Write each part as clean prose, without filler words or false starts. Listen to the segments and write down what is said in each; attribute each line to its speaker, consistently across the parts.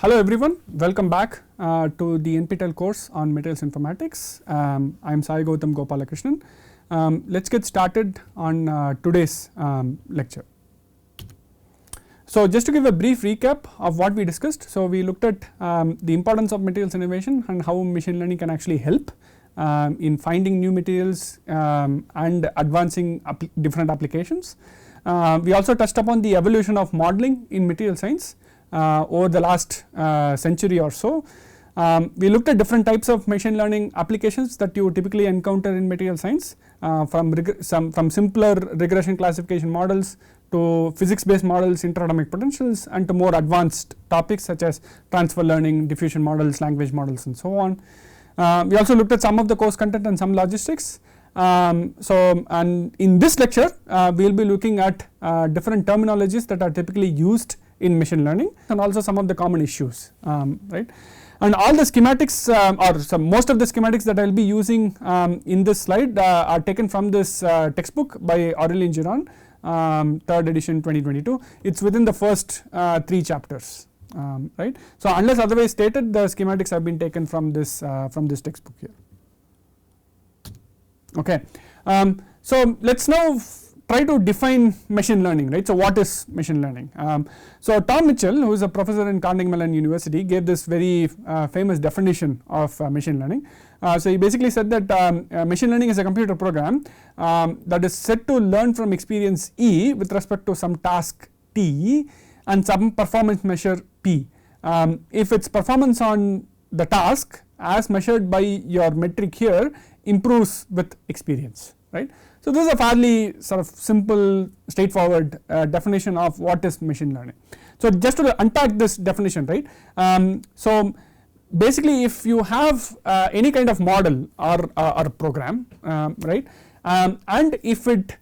Speaker 1: Hello everyone, welcome back to the NPTEL course on materials informatics. I am Sai Gautam Gopalakrishnan. Let's get started on today's lecture. So just to give a brief recap of what we discussed, so we looked at the importance of materials innovation and how machine learning can actually help in finding new materials and advancing different applications. We also touched upon the evolution of modeling in material science over the last century or so. We looked at different types of machine learning applications that you typically encounter in material science, from simpler regression classification models to physics based models, interatomic potentials, and to more advanced topics such as transfer learning, diffusion models, language models, and so on. We also looked at some of the course content and some logistics. And in this lecture we will be looking at different terminologies that are typically used in machine learning and also some of the common issues, right. And all the schematics most of the schematics that I will be using in this slide are taken from this textbook by Aurélien Giron, 3rd edition 2022. It is within the first 3 chapters, right. So unless otherwise stated, the schematics have been taken from this textbook here. Okay. So let us now try to define machine learning, right. So what is machine learning? So Tom Mitchell, who is a professor in Carnegie Mellon University, gave this very famous definition of machine learning. So he basically said that machine learning is a computer program that is set to learn from experience E with respect to some task T and some performance measure P. If its performance on the task as measured by your metric here improves with experience, right. So this is a fairly sort of simple, straightforward definition of what is machine learning. So just to unpack this definition, right. So basically if you have any kind of model or program, right, and if it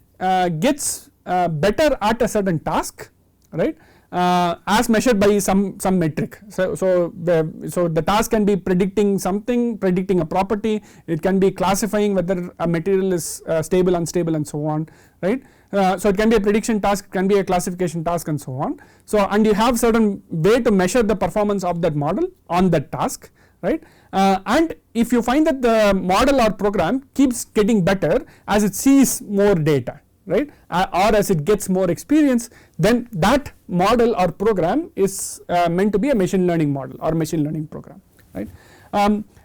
Speaker 1: gets better at a certain task, right, as measured by some metric. So the task can be predicting something, predicting a property, it can be classifying whether a material is stable, unstable, and so on, right. So it can be a prediction task, it can be a classification task, and so on. So and you have certain way to measure the performance of that model on that task, right. And if you find that the model or program keeps getting better as it sees more data, right, or as it gets more experience, then that model or program is meant to be a machine learning model or machine learning program, right.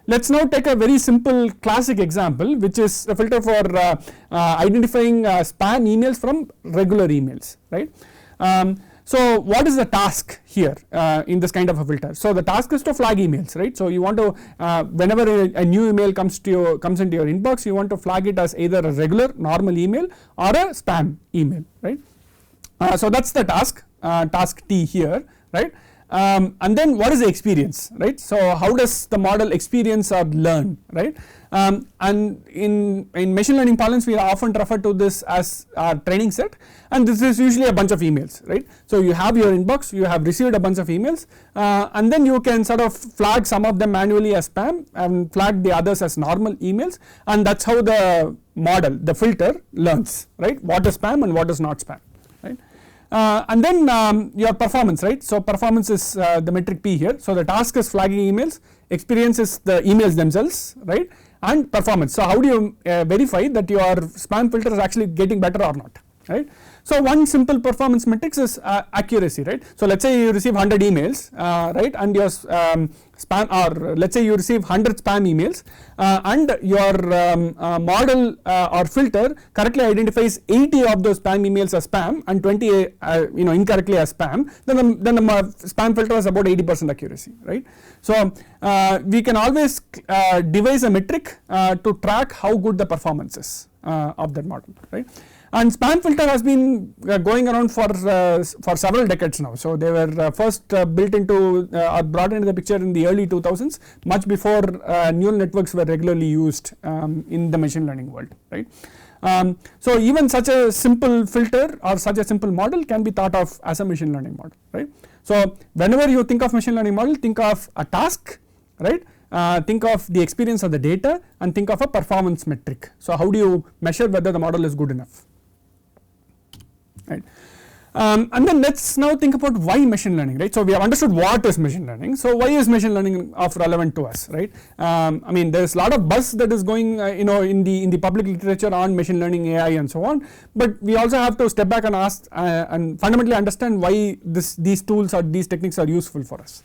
Speaker 1: Let us now take a very simple classic example, which is a filter for identifying spam emails from regular emails, right. So what is the task here in this kind of a filter? So the task is to flag emails, right. So you want to whenever a new email comes into your inbox, you want to flag it as either a regular normal email or a spam email, right. So that is the task, task T here, right. And then what is the experience, right. So how does the model experience or learn, right. And in machine learning parlance we often refer to this as our training set, and this is usually a bunch of emails, right. So you have your inbox, you have received a bunch of emails, and then you can sort of flag some of them manually as spam and flag the others as normal emails, and that is how the model, the filter, learns, right, what is spam and what is not spam, right. And then your performance, right. So performance is the metric P here. So the task is flagging emails, experience is the emails themselves, right, and performance. So how do you verify that your spam filter is actually getting better or not, right. So one simple performance metrics is accuracy, right. So let us say you receive 100 emails, right, and your spam, or let us say you receive 100 spam emails, and your model or filter correctly identifies 80 of those spam emails as spam and 20 incorrectly as spam, then the spam filter has about 80% accuracy, right. So we can always devise a metric to track how good the performance is of that model, right. And spam filter has been going around for several decades now. So they were first built into or brought into the picture in the early 2000s, much before neural networks were regularly used in the machine learning world, right. So even such a simple filter or such a simple model can be thought of as a machine learning model, right. So whenever you think of machine learning model, think of a task, right. Think of the experience of the data and think of a performance metric. So how do you measure whether the model is good enough, right. And then let's now think about why machine learning, right? So we have understood what is machine learning. So why is machine learning of relevant to us, right? I mean, there's a lot of buzz that is going, in the public literature on machine learning, AI, and so on. But we also have to step back and ask and fundamentally understand why these tools or these techniques are useful for us.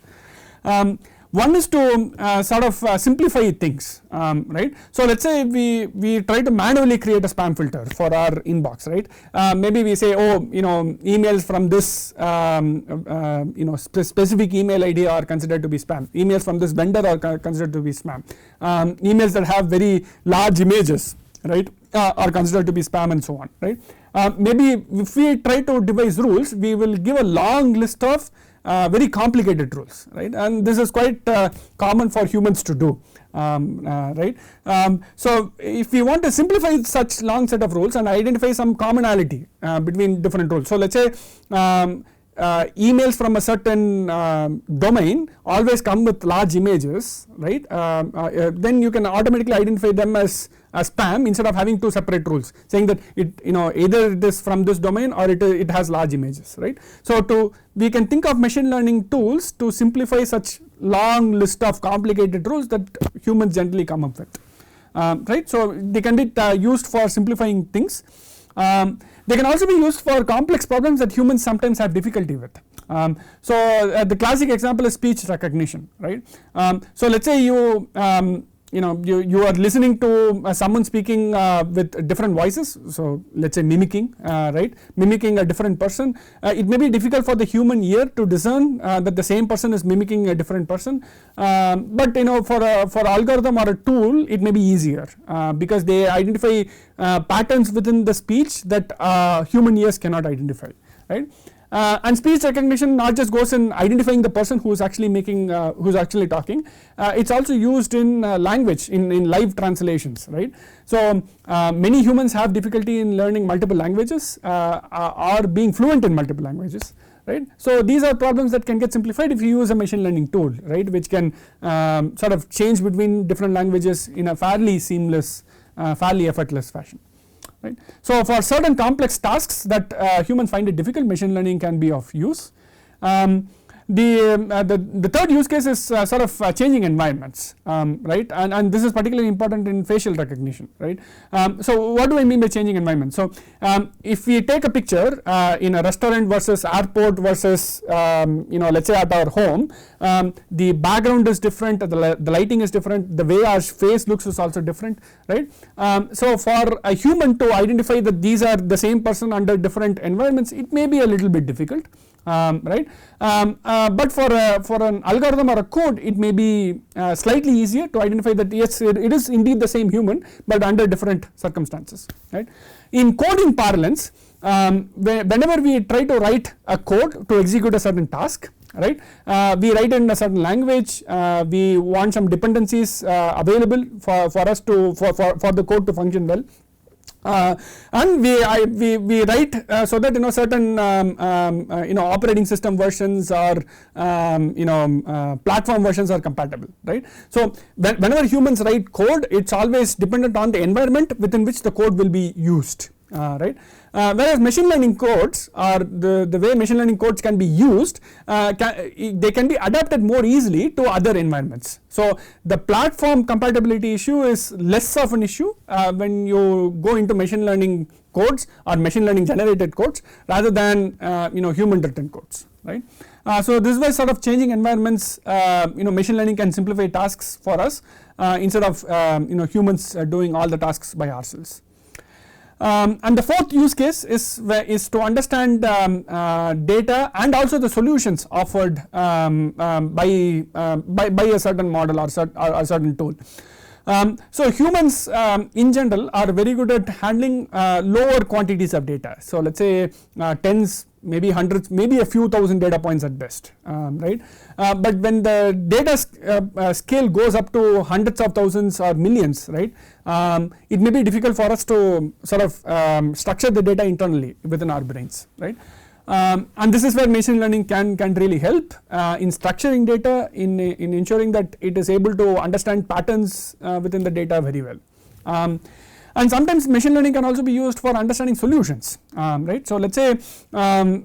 Speaker 1: One is to sort of simplify things, right? So let's say we try to manually create a spam filter for our inbox, right? Maybe we say, emails from this specific email ID are considered to be spam. Emails from this vendor are considered to be spam. Emails that have very large images, right, are considered to be spam, and so on, right? Maybe if we try to devise rules, we will give a long list of very complicated rules, right, and this is quite common for humans to do, right. So if we want to simplify such long set of rules and identify some commonality between different rules, so let's say emails from a certain domain always come with large images, right, then you can automatically identify them as spam instead of having two separate rules saying that either it is from this domain or it has large images, right. So we can think of machine learning tools to simplify such long list of complicated rules that humans generally come up with, right. So they can be used for simplifying things. They can also be used for complex problems that humans sometimes have difficulty with. So the classic example is speech recognition, right. So let's say you are listening to someone speaking with different voices, so let's say mimicking, right, mimicking a different person. It may be difficult for the human ear to discern that the same person is mimicking a different person, but for algorithm or a tool it may be easier because they identify patterns within the speech that human ears cannot identify, right. And speech recognition not just goes in identifying the person who is actually talking, it's also used in language, in live translations, right. So many humans have difficulty in learning multiple languages or being fluent in multiple languages, right. So these are problems that can get simplified if you use a machine learning tool, right, which can sort of change between different languages in a fairly seamless, fairly effortless fashion. Right. So for certain complex tasks that humans find it difficult, machine learning can be of use. The third use case is sort of changing environments, right, and this is particularly important in facial recognition, right. So what do I mean by changing environments? So if we take a picture in a restaurant versus airport versus let's say at our home, the background is different, the lighting is different, the way our face looks is also different, right. So for a human to identify that these are the same person under different environments, it may be a little bit difficult, right. But for an algorithm or a code, it may be slightly easier to identify that yes, it is indeed the same human but under different circumstances, right. In coding parlance, whenever we try to write a code to execute a certain task, right, we write in a certain language, we want some dependencies available for us to for the code to function well. And we write so that certain operating system versions or platform versions are compatible, right. So whenever humans write code, it's always dependent on the environment within which the code will be used, right. Whereas machine learning codes, or the way machine learning codes can be used, they can be adapted more easily to other environments. So the platform compatibility issue is less of an issue when you go into machine learning codes or machine learning generated codes rather than human written codes, right. So this is why sort of changing environments, machine learning can simplify tasks for us instead of humans doing all the tasks by ourselves. And the fourth use case is to understand data and also the solutions offered by a certain model or a certain tool. So humans in general are very good at handling lower quantities of data. So let's say tens, maybe hundreds, maybe a few thousand data points at best, right. But when the data scale goes up to hundreds of thousands or millions, right, it may be difficult for us to sort of structure the data internally within our brains, right. And this is where machine learning can really help in structuring data, in ensuring that it is able to understand patterns within the data very well. and sometimes machine learning can also be used for understanding solutions, right. So let us say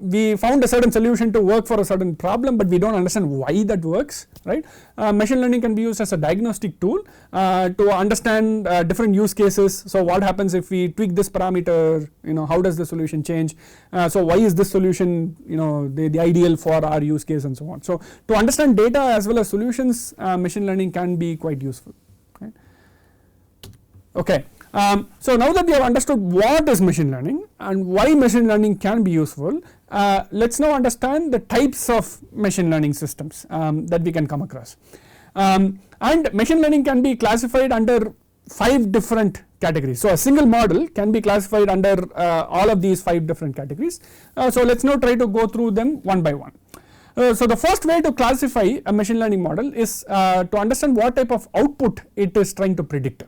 Speaker 1: we found a certain solution to work for a certain problem, but we do not understand why that works, right. Machine learning can be used as a diagnostic tool to understand different use cases. So what happens if we tweak this parameter, how does the solution change, so why is this solution the ideal for our use case and so on. So to understand data as well as solutions, machine learning can be quite useful, right. Okay. So now that we have understood what is machine learning and why machine learning can be useful, let us now understand the types of machine learning systems that we can come across. And machine learning can be classified under 5 different categories. So a single model can be classified under all of these 5 different categories. So let us now try to go through them one by one. So the first way to classify a machine learning model is to understand what type of output it is trying to predict.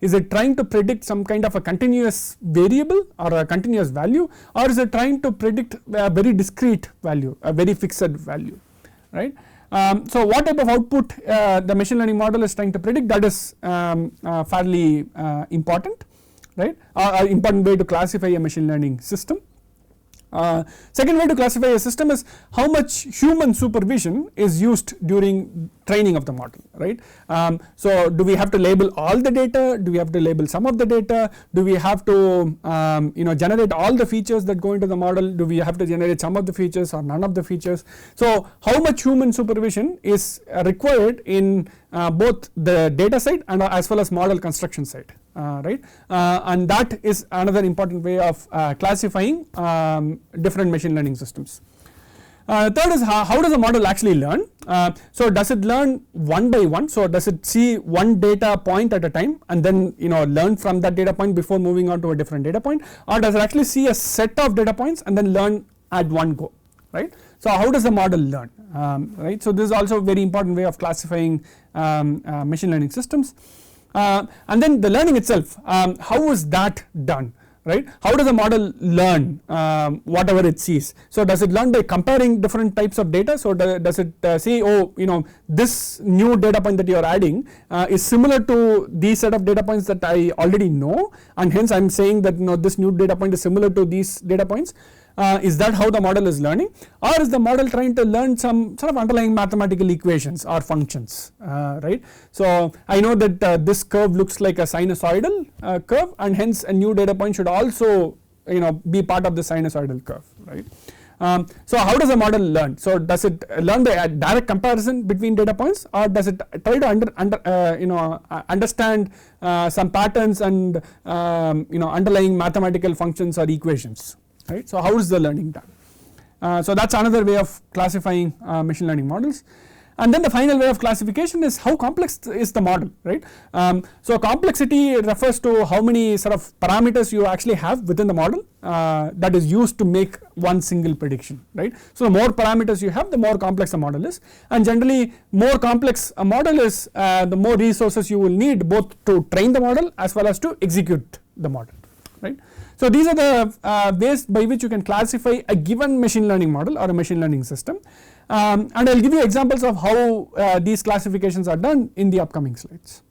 Speaker 1: Is it trying to predict some kind of a continuous variable or a continuous value, or is it trying to predict a very discrete value, a very fixed value, right. So what type of output the machine learning model is trying to predict, that is fairly important, right, or important way to classify a machine learning system. Second way to classify a system is how much human supervision is used during training of the model, right. So do we have to label all the data, do we have to label some of the data, do we have to generate all the features that go into the model, do we have to generate some of the features or none of the features. So how much human supervision is required in both the data side and as well as model construction side, right, and that is another important way of classifying different machine learning systems. Third is how does a model actually learn. So does it learn one by one, so does it see one data point at a time and then learn from that data point before moving on to a different data point, or does it actually see a set of data points and then learn at one go, right. So how does the model learn, right. So this is also a very important way of classifying machine learning systems. And then the learning itself, how is that done, right. How does a model learn whatever it sees. So does it learn by comparing different types of data, so does it say, oh this new data point that you are adding is similar to these set of data points that I already know, and hence I am saying that this new data point is similar to these data points. Is that how the model is learning, or is the model trying to learn some sort of underlying mathematical equations or functions, right. So I know that this curve looks like a sinusoidal curve, and hence a new data point should also be part of the sinusoidal curve, right. So how does the model learn? So does it learn by a direct comparison between data points, or does it try to understand some patterns and underlying mathematical functions or equations, right. So how is the learning done? So that is another way of classifying machine learning models. And then the final way of classification is how complex is the model, right. So complexity refers to how many sort of parameters you actually have within the model that is used to make one single prediction, right. So the more parameters you have, the more complex a model is, and generally more complex a model is, the more resources you will need both to train the model as well as to execute the model, right. So these are the ways by which you can classify a given machine learning model or a machine learning system, and I will give you examples of how these classifications are done in the upcoming slides.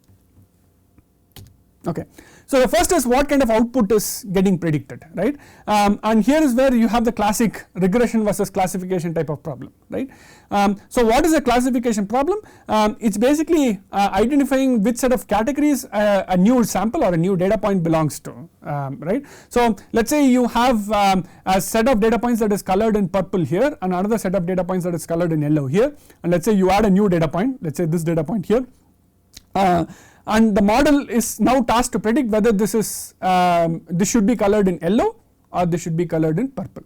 Speaker 1: Okay. So the first is what kind of output is getting predicted, right, and here is where you have the classic regression versus classification type of problem, right. So what is a classification problem? It's basically identifying which set of categories a new sample or a new data point belongs to, right. So let's say you have a set of data points that is colored in purple here and another set of data points that is colored in yellow here, and let's say you add a new data point, let's say this data point here, and the model is now tasked to predict whether this is this should be colored in yellow or this should be colored in purple,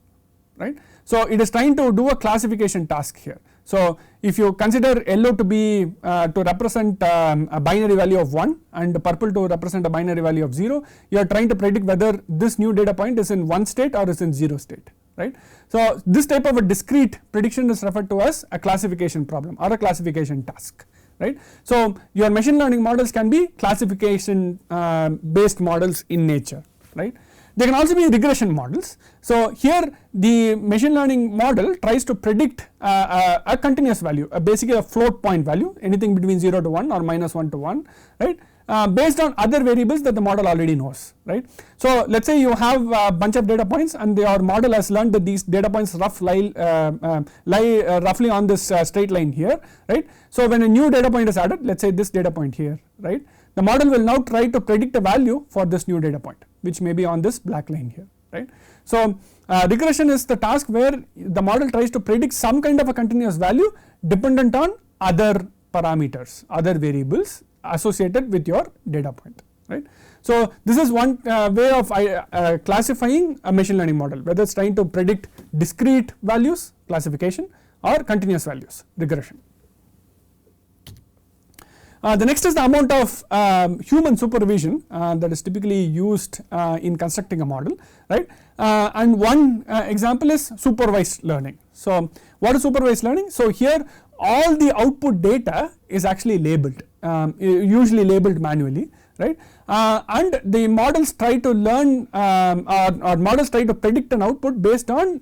Speaker 1: right. So it is trying to do a classification task here. So if you consider yellow to be to represent a binary value of 1 and purple to represent a binary value of 0, you are trying to predict whether this new data point is in 1 state or is in 0 state, right. So this type of a discrete prediction is referred to as a classification problem or a classification task, right. So your machine learning models can be classification based models in nature, right. They can also be regression models. So here the machine learning model tries to predict a continuous value, basically a float point value, anything between 0 to 1 or -1 to 1, right. based on other variables that the model already knows, right. So let us say you have a bunch of data points and your model has learned that these data points lie roughly on this straight line here, right. So when a new data point is added, let us say this data point here, right, the model will now try to predict a value for this new data point, which may be on this black line here, right. So regression is the task where the model tries to predict some kind of a continuous value dependent on other parameters, other variables associated with your data point, right. So this is one way of classifying a machine learning model, whether it's trying to predict discrete values, classification, or continuous values, regression. The next is the amount of human supervision that is typically used in constructing a model, right, and one example is supervised learning. So what is supervised learning? So here all the output data is actually labeled, usually labeled manually, right, and the models try to learn or models try to predict an output based on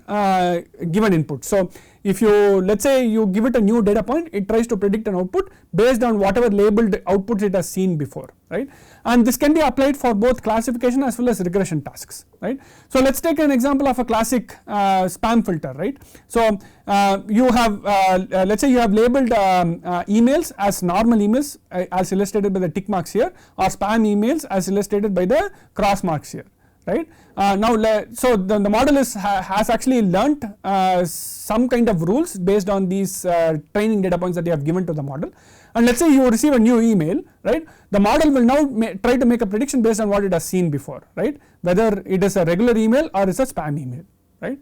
Speaker 1: given input. So if you, let us say you give it a new data point, it tries to predict an output based on whatever labeled outputs it has seen before, right, and this can be applied for both classification as well as regression tasks, right. So let us take an example of a classic spam filter, right. So you have let us say you have labeled emails as normal emails as illustrated by the tick marks here, or spam emails as illustrated by the cross marks here, right. Now so the model has actually learnt some kind of rules based on these training data points that you have given to the model, and let us say you receive a new email, right, the model will now try to make a prediction based on what it has seen before, right, whether it is a regular email or is a spam email, right.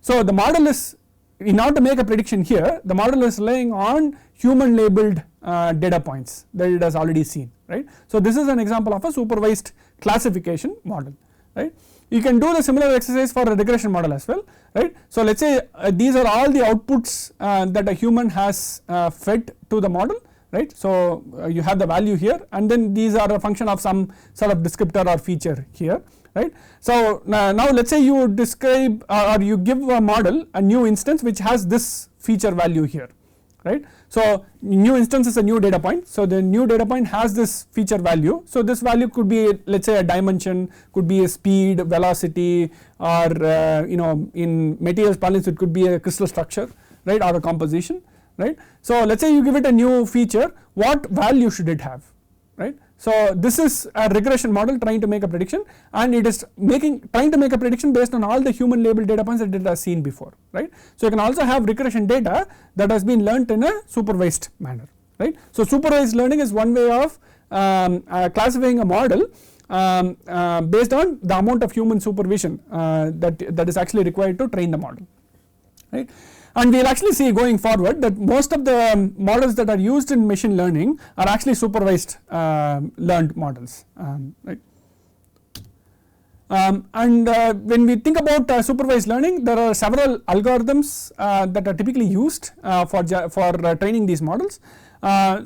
Speaker 1: So the model is, in order to make a prediction here, the model is relying on human labeled data points that it has already seen, right. So this is an example of a supervised classification model, right. You can do the similar exercise for a regression model as well, right. So let us say these are all the outputs that a human has fed to the model, right. So you have the value here, and then these are a function of some sort of descriptor or feature here, right. So now let us say you describe or you give a model a new instance which has this feature value here, right. So new instance is a new data point, so the new data point has this feature value. So this value could be, let us say, a dimension, could be a speed, velocity, or you know, in materials parlance it could be a crystal structure, right, or a composition, right. So let us say you give it a new feature, what value should it have, right. So this is a regression model trying to make a prediction, and it is trying to make a prediction based on all the human labeled data points that it has seen before, right. So you can also have regression data that has been learnt in a supervised manner, right. So supervised learning is one way of classifying a model based on the amount of human supervision that is actually required to train the model, right. And we will actually see going forward that most of the models that are used in machine learning are actually supervised learned models, right. And when we think about supervised learning, there are several algorithms that are typically used for training these models.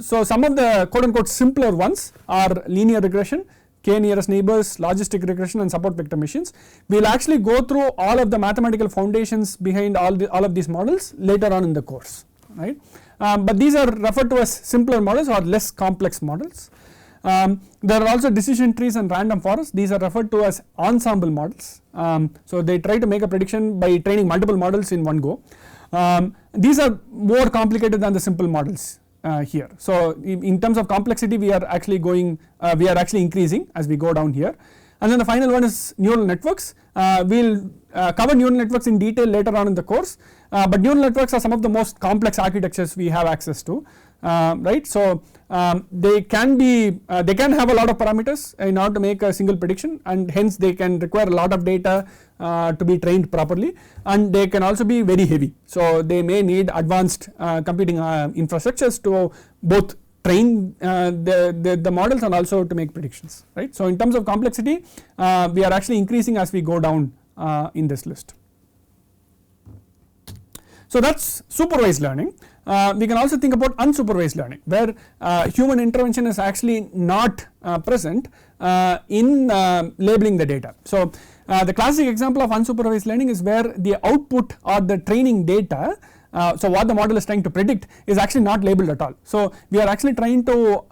Speaker 1: So some of the quote unquote simpler ones are linear regression, k nearest neighbors, logistic regression, and support vector machines. We will actually go through all of the mathematical foundations behind all of these models later on in the course, right. But these are referred to as simpler models or less complex models. There are also decision trees and random forests. These are referred to as ensemble models. So they try to make a prediction by training multiple models in one go. These are more complicated than the simple models here. So in terms of complexity, we are actually increasing as we go down here. And then the final one is neural networks. We will cover neural networks in detail later on in the course, but neural networks are some of the most complex architectures we have access to, right. So they can have a lot of parameters in order to make a single prediction, and hence they can require a lot of data to be trained properly, and they can also be very heavy. So they may need advanced computing infrastructures to both train the models and also to make predictions, right. So in terms of complexity, we are actually increasing as we go down in this list. So that's supervised learning. We can also think about unsupervised learning, where human intervention is actually not present in labeling the data. So the classic example of unsupervised learning is where the output or the training data so what the model is trying to predict is actually not labeled at all. So we are actually trying to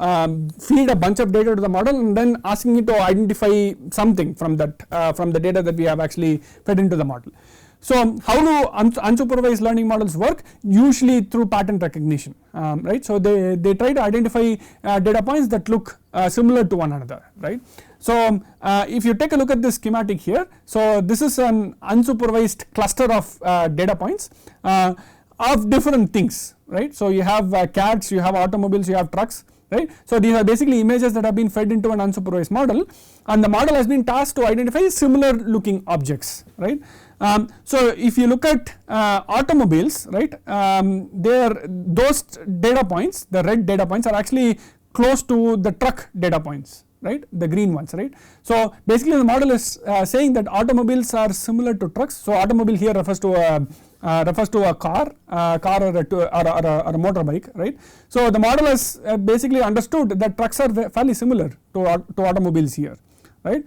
Speaker 1: feed a bunch of data to the model and then asking it to identify something from that from the data that we have actually fed into the model. So how do unsupervised learning models work? Usually through pattern recognition, right? So they try to identify data points that look similar to one another, right? So if you take a look at this schematic here, so this is an unsupervised cluster of data points of different things, right? So you have cats, you have automobiles, you have trucks, right? So these are basically images that have been fed into an unsupervised model, and the model has been tasked to identify similar looking objects, right? So if you look at automobiles, right, those data points, the red data points, are actually close to the truck data points, right, the green ones, right. So basically the model is saying that automobiles are similar to trucks. So automobile here refers to a car or a motorbike, right. So the model has basically understood that trucks are fairly similar to automobiles here, right.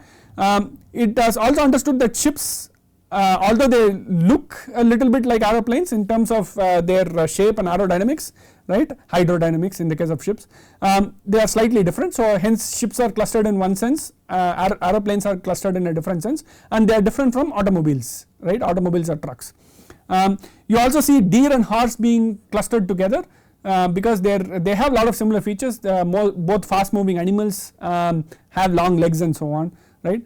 Speaker 1: It has also understood that ships, although they look a little bit like aeroplanes in terms of their shape and aerodynamics, right, hydrodynamics in the case of ships, they are slightly different. So hence ships are clustered in one sense, aeroplanes are clustered in a different sense, and they are different from automobiles, right. Automobiles are trucks. You also see deer and horse being clustered together because they have a lot of similar features. Both fast moving animals have long legs and so on, right.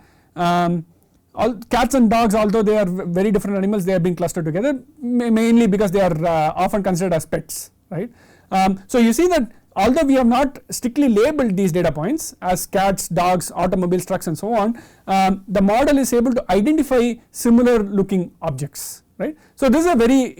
Speaker 1: All cats and dogs, although they are very different animals, they have been clustered together mainly because they are often considered as pets, right. So you see that although we have not strictly labeled these data points as cats, dogs, automobiles, trucks and so on, the model is able to identify similar looking objects, right. So this is a very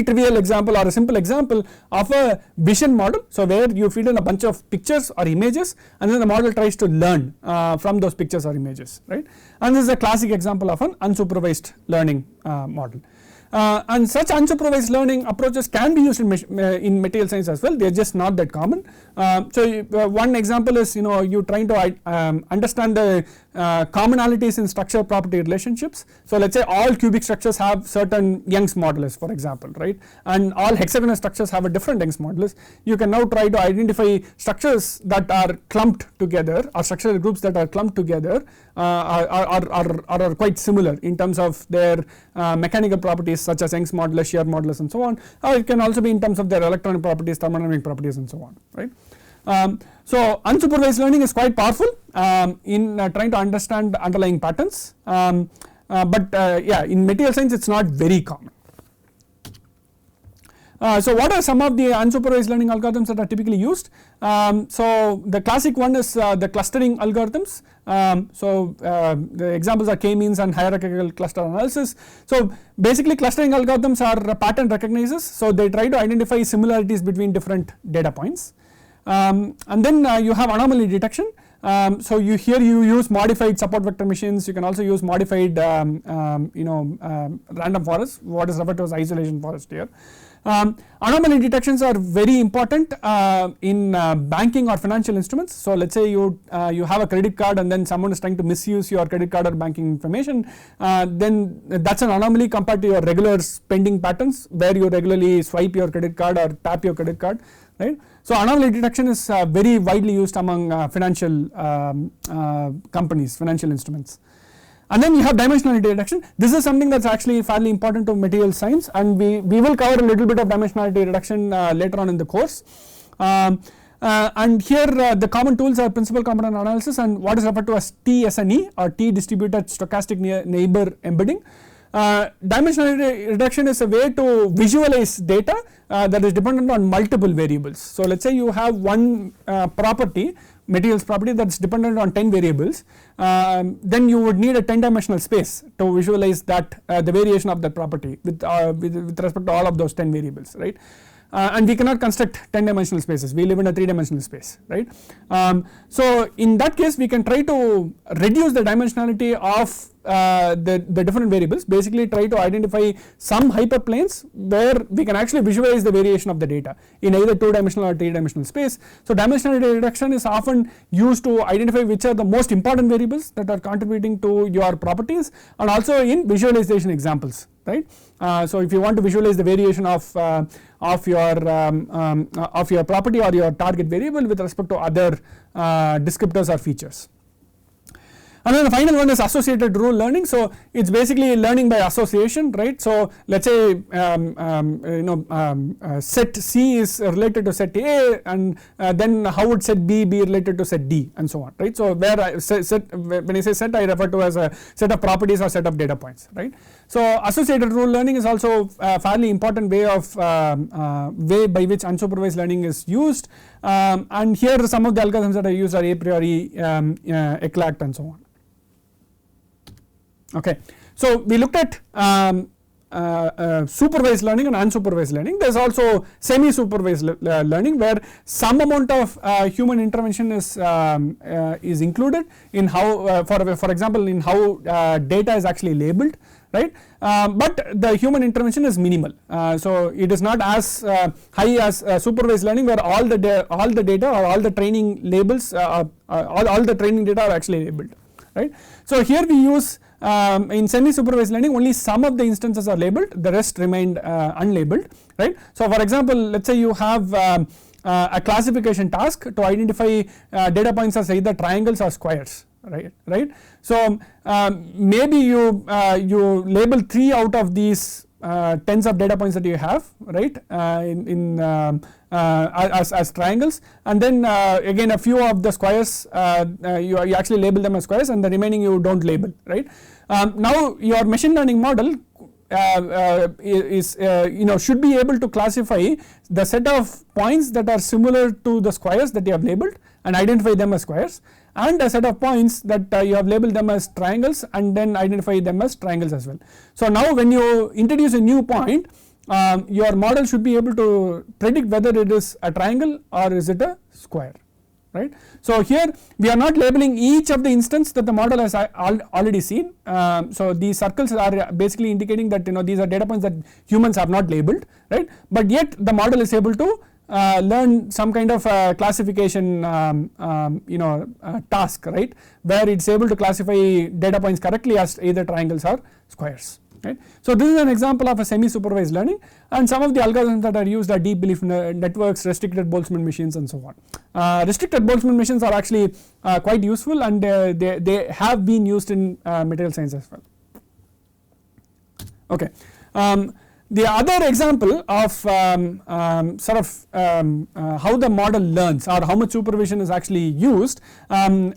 Speaker 1: trivial example or a simple example of a vision model. So where you feed in a bunch of pictures or images and then the model tries to learn from those pictures or images, right. And this is a classic example of an unsupervised learning model. And such unsupervised learning approaches can be used in material science as well. They are just not that common. So one example is, you trying to understand the commonalities in structure property relationships. So let's say all cubic structures have certain Young's modulus, for example, right, and all hexagonal structures have a different Young's modulus. You can now try to identify structures that are clumped together, or structural groups that are clumped together are quite similar in terms of their mechanical properties such as Young's modulus, shear modulus and so on, or it can also be in terms of their electronic properties, thermodynamic properties and so on, right. So unsupervised learning is quite powerful in trying to understand underlying patterns, but yeah, in material science it's not very common. So what are some of the unsupervised learning algorithms that are typically used? So the classic one is the clustering algorithms. So the examples are k-means and hierarchical cluster analysis. So basically clustering algorithms are pattern recognizers. So they try to identify similarities between different data points. And then you have anomaly detection. So you use modified support vector machines. You can also use modified random forests, what is referred to as isolation forest here. Anomaly detections are very important in banking or financial instruments. So let's say you have a credit card and then someone is trying to misuse your credit card or banking information, then that's an anomaly compared to your regular spending patterns where you regularly swipe your credit card or tap your credit card, right. So anomaly detection is very widely used among financial companies, financial instruments. And then you have dimensionality detection. This is something that's actually fairly important to material science, and we will cover a little bit of dimensionality detection later on in the course. And here the common tools are principal component analysis and what is referred to as TSNE or T distributed stochastic neighbor embedding. Dimensionality reduction is a way to visualize data that is dependent on multiple variables. So let's say you have one property, materials property, that's dependent on 10 variables, then you would need a 10-dimensional space to visualize that the variation of that property with respect to all of those 10 variables, right. And we cannot construct 10-dimensional spaces, we live in a 3-dimensional space, right. So in that case we can try to reduce the dimensionality of the different variables, basically try to identify some hyperplanes where we can actually visualize the variation of the data in either 2-dimensional or 3-dimensional space. So dimensionality reduction is often used to identify which are the most important variables that are contributing to your properties, and also in visualization examples, right. So if you want to visualize the variation of your property or your target variable with respect to other descriptors or features. And then the final one is associated rule learning. So it's basically learning by association, right. So let's say set C is related to set A, and then how would set B be related to set D, and so on, right. So where when I say set, I refer to as a set of properties or set of data points, right. So associated rule learning is also a fairly important way by which unsupervised learning is used, and here some of the algorithms that are used are a priori, ECLACT, and so on. Okay, so we looked at supervised learning and unsupervised learning. There is also semi-supervised learning, where some amount of human intervention is included in how, for example, in how data is actually labeled, right. But the human intervention is minimal. So it is not as high as supervised learning, where all the data or all the training labels, all the training data are actually labeled, right. So here we use in semi-supervised learning only some of the instances are labeled, the rest remained unlabeled, right. So for example, let's say you have a classification task to identify data points as either triangles or squares, right. So maybe you label 3 out of these tens of data points that you have, right, as triangles, and then again a few of the squares you actually label them as squares, and the remaining you don't label, right. Now your machine learning model should be able to classify the set of points that are similar to the squares that you have labeled and identify them as squares, and a set of points that you have labeled them as triangles and then identify them as triangles as well. So now when you introduce a new point, your model should be able to predict whether it is a triangle or is it a square, right. So here we are not labeling each of the instance that the model has already seen. So these circles are basically indicating that these are data points that humans have not labeled, right, but yet the model is able to learn some kind of classification task, right, where it's able to classify data points correctly as either triangles or squares, right. So this is an example of a semi-supervised learning, and some of the algorithms that are used are deep belief networks, restricted Boltzmann machines, and so on. Restricted Boltzmann machines are actually quite useful, and they have been used in material science as well. Okay. The other example of how the model learns or how much supervision is actually used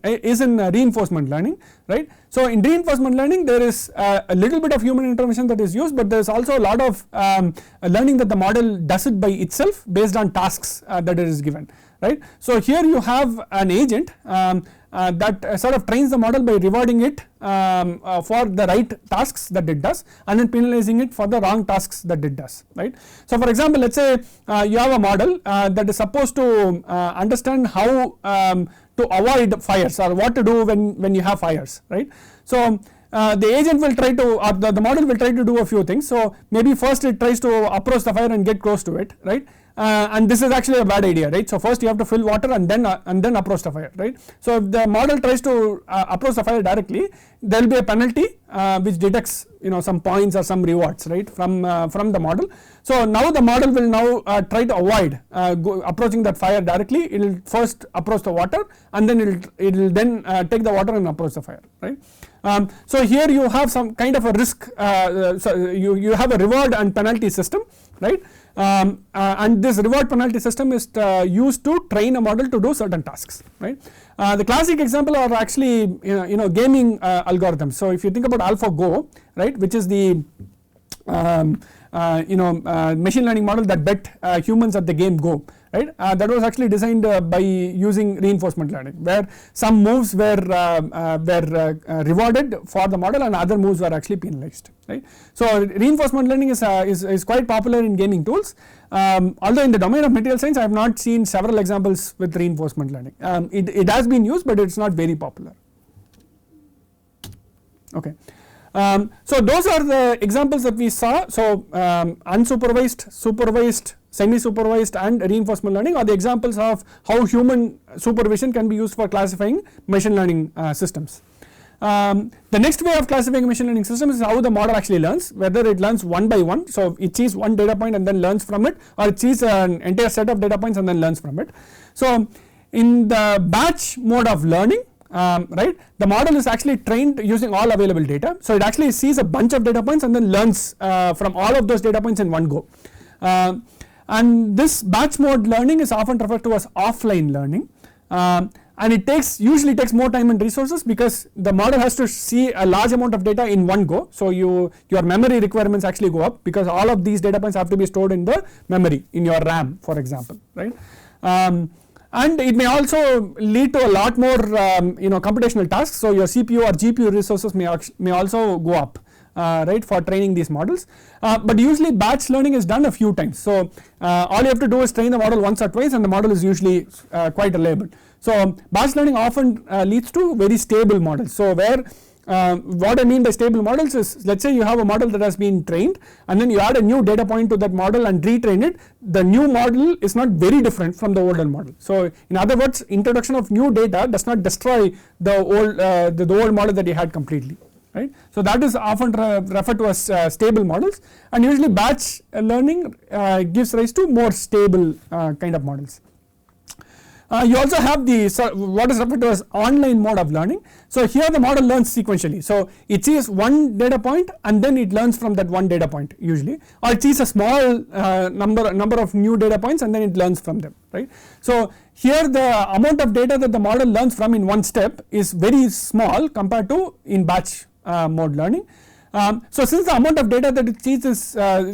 Speaker 1: is in reinforcement learning, right. So in reinforcement learning there is a little bit of human intervention that is used, but there is also a lot of learning that the model does it by itself based on tasks that it is given, right. So here you have an agent that sort of trains the model by rewarding it for the right tasks that it does, and then penalizing it for the wrong tasks that it does, right. So for example, let's say you have a model that is supposed to understand how to avoid fires or what to do when you have fires, right. So the agent will try to, or the model will try to do a few things. So maybe first it tries to approach the fire and get close to it, right. And this is actually a bad idea, right. So first you have to fill water and then approach the fire, right. So if the model tries to approach the fire directly, there will be a penalty which detects some points or some rewards, right, from the model. So now the model will now try to avoid approaching that fire directly. It will first approach the water, and then it will then take the water and approach the fire, right. So here you have some kind of a risk, so you have a reward and penalty system, right. And this reward penalty system is used to train a model to do certain tasks, right. The classic example are actually gaming algorithms. So if you think about AlphaGo, right, which is the machine learning model that bet humans at the game Go, right, that was actually designed by using reinforcement learning, where some moves were rewarded for the model and other moves were actually penalized, right. So reinforcement learning is quite popular in gaming tools, although in the domain of material science I have not seen several examples with reinforcement learning. It has been used, but it is not very popular. Okay. So those are the examples that we saw. So unsupervised, supervised, semi-supervised and reinforcement learning are the examples of how human supervision can be used for classifying machine learning systems. The next way of classifying a machine learning system is how the model actually learns, whether it learns one by one, so it sees one data point and then learns from it, or it sees an entire set of data points and then learns from it. So in the batch mode of learning, right, the model is actually trained using all available data, so it actually sees a bunch of data points and then learns from all of those data points in one go. And this batch mode learning is often referred to as offline learning, and it usually takes more time and resources because the model has to see a large amount of data in one go, so your memory requirements actually go up because all of these data points have to be stored in the memory in your RAM, for example, right. And it may also lead to a lot more computational tasks, so your CPU or GPU resources may also go up, right, for training these models, but usually batch learning is done a few times, so all you have to do is train the model once or twice and the model is usually quite reliable. So batch learning often leads to very stable models, so where what I mean by stable models is, let's say you have a model that has been trained and then you add a new data point to that model and retrain it, the new model is not very different from the older model. So in other words, introduction of new data does not destroy the old model that you had completely, right. So that is often referred to as stable models, and usually batch learning gives rise to more stable kind of models. You also have what is referred to as online mode of learning. So here the model learns sequentially, so it sees one data point and then it learns from that one data point usually, or it sees a small number of new data points and then it learns from them, right. So here the amount of data that the model learns from in one step is very small compared to in batch mode learning. So since the amount of data that it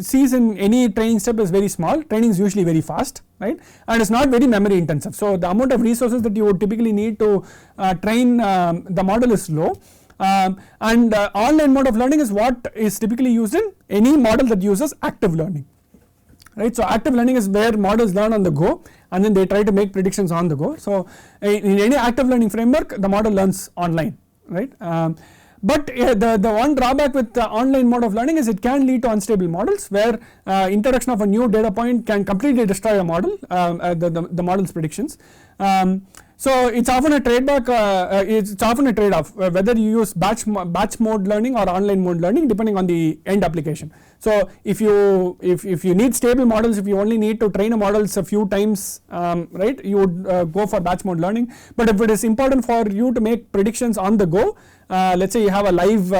Speaker 1: sees in any training step is very small, training is usually very fast, right, and it's not very memory intensive, so the amount of resources that you would typically need to train the model is low, and online mode of learning is what is typically used in any model that uses active learning, right. So active learning is where models learn on the go and then they try to make predictions on the go. So in any active learning framework the model learns online, right. But the one drawback with the online mode of learning is it can lead to unstable models where introduction of a new data point can completely destroy a model, the model's predictions. So it's often a trade-off whether you use batch mode learning or online mode learning depending on the end application. So if you need stable models, if you only need to train a models a few times, right, you would go for batch mode learning. But if it is important for you to make predictions on the go, let's say you have a live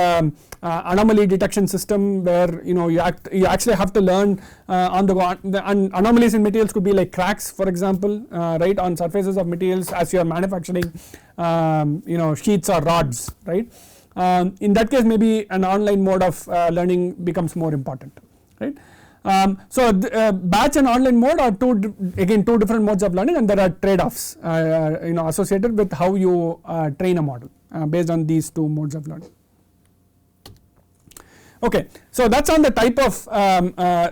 Speaker 1: anomaly detection system where you actually have to learn on the go, and anomalies in materials could be like cracks, for example, right, on surfaces of materials as you are manufacturing sheets or rods, right. In that case maybe an online mode of learning becomes more important, right. So batch and online mode are two different modes of learning, and there are trade-offs associated with how you train a model based on these two modes of learning. Okay, so that's on the type of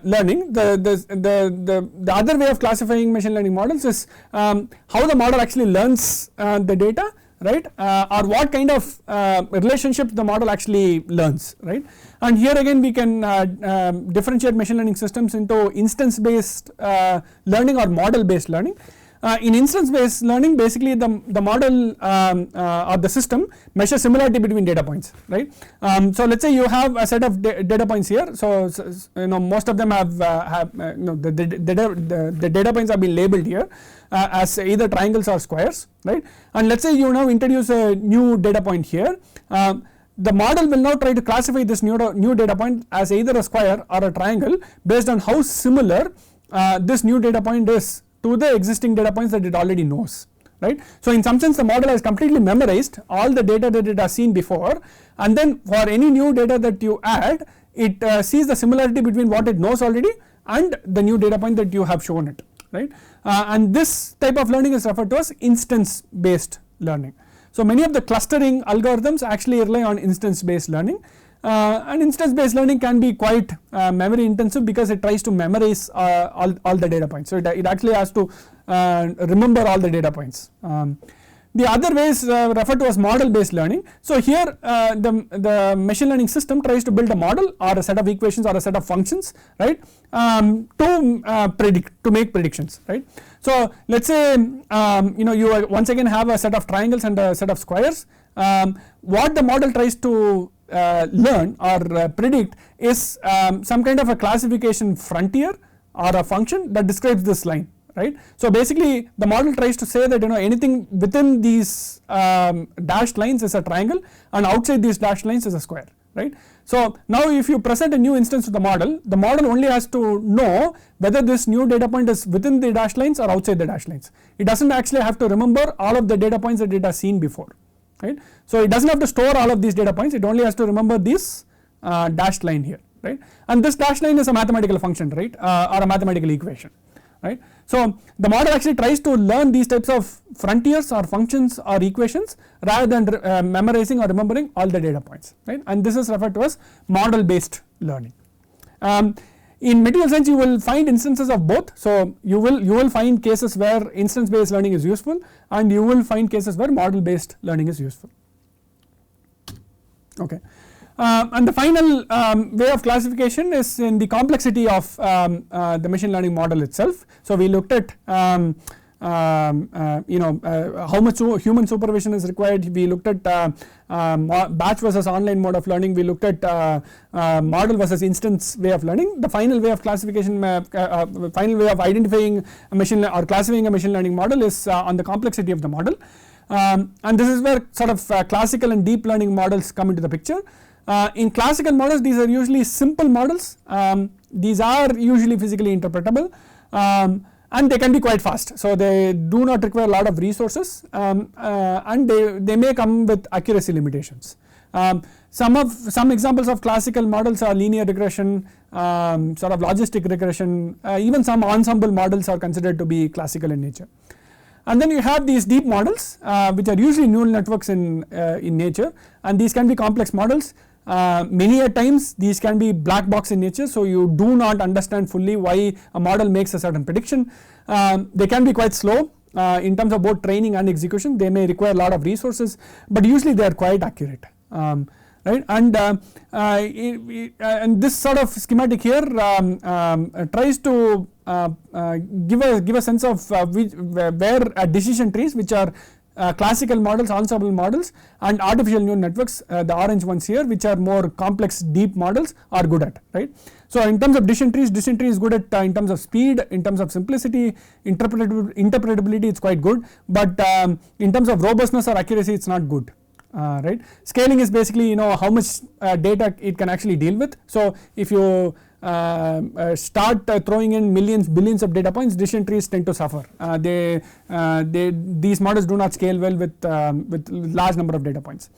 Speaker 1: learning. The other way of classifying machine learning models is how the model actually learns the data, right, or what kind of relationships the model actually learns, right. And here again we can differentiate machine learning systems into instance based learning or model based learning. In instance based learning, basically the model or the system measures similarity between data points, right. So let's say you have a set of data points here, so most of them have the data points have been labeled here as either triangles or squares, right. And let's say you now introduce a new data point here, the model will now try to classify this new data point as either a square or a triangle based on how similar this new data point is to the existing data points that it already knows, right. So in some sense the model has completely memorized all the data that it has seen before, and then for any new data that you add, it sees the similarity between what it knows already and the new data point that you have shown it, right. And this type of learning is referred to as instance based learning. So many of the clustering algorithms actually rely on instance based learning, and instance based learning can be quite memory intensive because it tries to memorize all the data points, so it actually has to remember all the data points. The other way is referred to as model based learning. So here the machine learning system tries to build a model or a set of equations or a set of functions, right, to make predictions, right. So let's say you once again have a set of triangles and a set of squares. What the model tries to learn or predict is some kind of a classification frontier or a function that describes this line, right. So basically the model tries to say that anything within these dashed lines is a triangle and outside these dashed lines is a square, right. So now if you present a new instance to the model only has to know whether this new data point is within the dashed lines or outside the dashed lines. It doesn't actually have to remember all of the data points that it has seen before, right. So it doesn't have to store all of these data points, it only has to remember this dashed line here, right, and this dashed line is a mathematical function, right, or a mathematical equation, right. So the model actually tries to learn these types of frontiers or functions or equations rather than memorizing or remembering all the data points, right, and this is referred to as model based learning. In material science you will find instances of both. So you will find cases where instance based learning is useful and you will find cases where model based learning is useful. Okay. And the final way of classification is in the complexity of the machine learning model itself. So we looked at how much human supervision is required. We looked at batch versus online mode of learning. We looked at model versus instance way of learning. The final way of classification, final way of identifying a machine or classifying a machine learning model is on the complexity of the model. And this is where sort of classical and deep learning models come into the picture. In classical models these are usually simple models, these are usually physically interpretable and they can be quite fast, so they do not require a lot of resources and they may come with accuracy limitations. Some examples of classical models are linear regression, sort of logistic regression, even some ensemble models are considered to be classical in nature. And then you have these deep models which are usually neural networks in nature, and these can be complex models. Many a times these can be black box in nature, so you do not understand fully why a model makes a certain prediction. They can be quite slow in terms of both training and execution. They may require a lot of resources, but usually they are quite accurate, right. And this sort of schematic here tries to give a sense of where decision trees, which are classical models, ensemble models, and artificial neural networks, the orange ones here, which are more complex deep models, are good at, right. So in terms of decision trees is good at in terms of speed, in terms of simplicity, interpretability it's quite good, but in terms of robustness or accuracy it's not good. Right. Scaling is basically how much data it can actually deal with. So if you start throwing in millions, billions of data points, decision trees tend to suffer. These models do not scale well with large number of data points,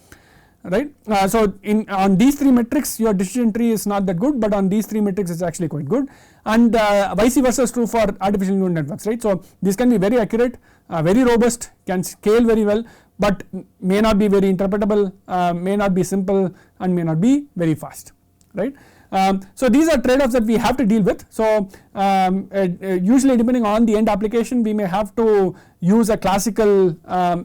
Speaker 1: right. So on these three metrics your decision tree is not that good, but on these three metrics it's actually quite good, and vice versa is true for artificial neural networks, right. So these can be very accurate, very robust, can scale very well, but may not be very interpretable, may not be simple, and may not be very fast, right. So these are trade-offs that we have to deal with. So usually depending on the end application we may have to use a classical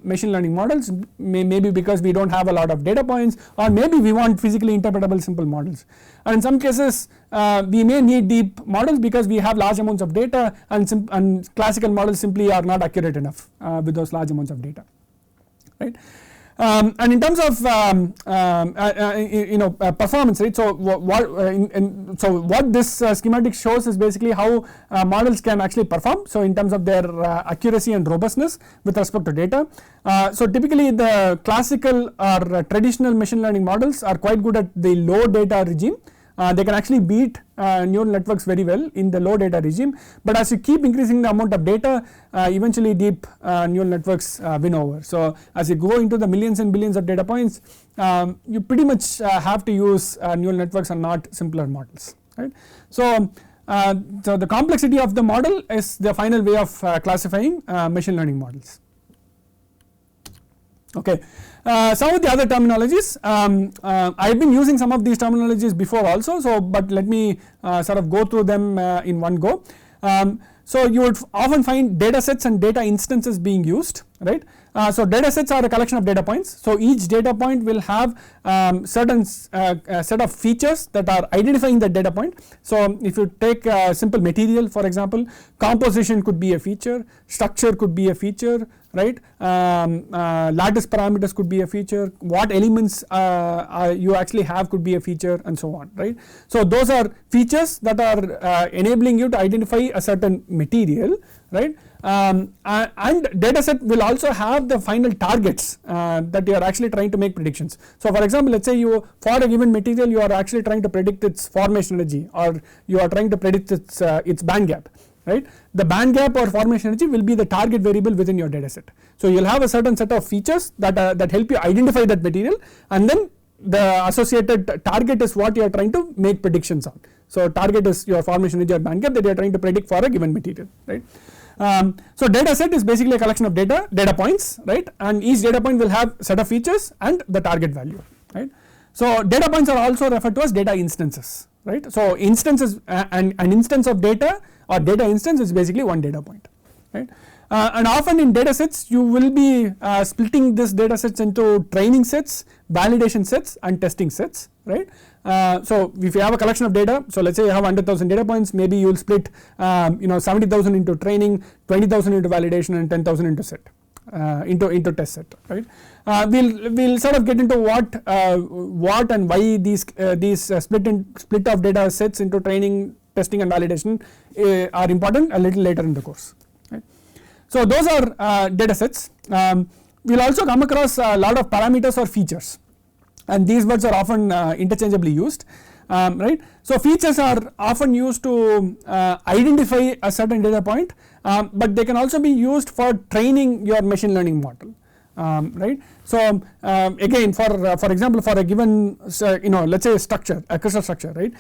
Speaker 1: machine learning models, maybe because we don't have a lot of data points, or maybe we want physically interpretable simple models, and in some cases we may need deep models because we have large amounts of data, and classical models simply are not accurate enough with those large amounts of data, right. And in terms of performance, right. So what this schematic shows is basically how models can actually perform. So in terms of their accuracy and robustness with respect to data. So typically the classical or traditional machine learning models are quite good at the low data regime. They can actually beat neural networks very well in the low data regime, but as you keep increasing the amount of data, eventually deep neural networks win over. So as you go into the millions and billions of data points, you pretty much have to use neural networks and not simpler models, right. So the complexity of the model is the final way of classifying machine learning models. Okay. Some of the other terminologies, I have been using some of these terminologies before also, so but let me sort of go through them in one go. So you would often find data sets and data instances being used. right. So data sets are a collection of data points, so each data point will have certain set of features that are identifying that data point. So if you take a simple material, for example, composition could be a feature, structure could be a feature, right, lattice parameters could be a feature, what elements you actually have could be a feature, and so on, right. So those are features that are enabling you to identify a certain material, right. And data set will also have the final targets that you are actually trying to make predictions. So for example, let's say you, for a given material, you are actually trying to predict its formation energy, or you are trying to predict its band gap, right. The band gap or formation energy will be the target variable within your data set. So you will have a certain set of features that help you identify that material, and then the associated target is what you are trying to make predictions on. So target is your formation energy or band gap that you are trying to predict for a given material, right. So data set is basically a collection of data points, right, and each data point will have set of features and the target value, right. So data points are also referred to as data instances, right. So instances, an instance of data or data instance is basically one data point, right. And often in data sets you will be splitting this data sets into training sets, validation sets, and testing sets, right. So if you have a collection of data, so let's say you have 100,000 data points, maybe you will split 70,000 into training, 20,000 into validation, and 10,000 into set, into test set, right. We'll sort of get into what and why these split of data sets into training, testing, and validation are important a little later in the course, right. So those are data sets. We'll also come across a lot of parameters or features, and these words are often interchangeably used, right. So features are often used to identify a certain data point, but they can also be used for training your machine learning model, right. So again, for example, for a given let's say a structure, a crystal structure, right,